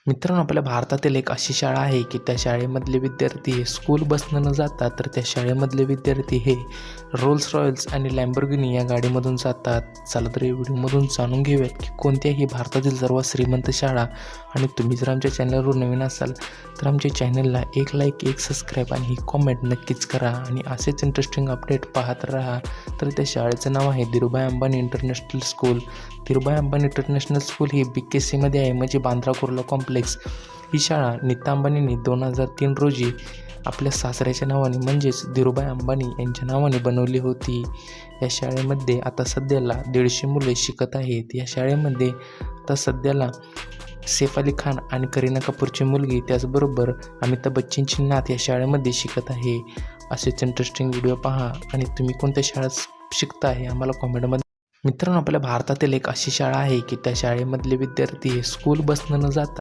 मित्रांनो, आपल्या भारतातील एक अशी शाळा आहे की त्या शाळेमधले विद्यार्थी हे स्कूल बसनं न जातात, तर त्या शाळेमधले विद्यार्थी हे रोल्स रॉयल्स आणि लॅम्बोर्गिनी या गाडीमधून जातात. चला तर या व्हिडिओमधून जाणून घेऊयात की कोणत्या ही भारतातील सर्वात श्रीमंत शाळा. आणि तुम्ही जर आमच्या चॅनलवर नवीन असाल तर आमच्या चॅनलला एक लाईक, एक सबस्क्राईब आणि कॉमेंट नक्कीच करा. आणि असेच इंटरेस्टिंग अपडेट पाहत राहा. तर त्या शाळेचं नाव आहे Dhirubhai Ambani international school. Dhirubhai Ambani international school ही BKCमध्ये आहे, म्हणजे बांद्रा कुर्ला कॉम्प्लेक्स. ही शाळा नीता अंबानींनी 2003 रोजी आपल्या सासऱ्याच्या नावाने म्हणजेच धीरूभाई अंबानी यांच्या नावाने बनवली होती. या शाळेमध्ये आता सध्याला 150 मुले शिकत आहेत. या शाळेमध्ये आता सध्याला सैफ अली खान आणि करीना कपूरची मुलगी, त्याचबरोबर अमिताभ बच्चनची नात या शाळेमध्ये शिकत आहे. असेच इंटरेस्टिंग व्हिडिओ पहा. आणि तुम्ही कोणत्या शाळेत शिकता हे आम्हाला कॉमेंटमध्ये. मित्रांनो, आपल्या भारतातील एक अशी शाळा आहे की त्या शाळेमधले विद्यार्थी हे स्कूल बसनं न जाता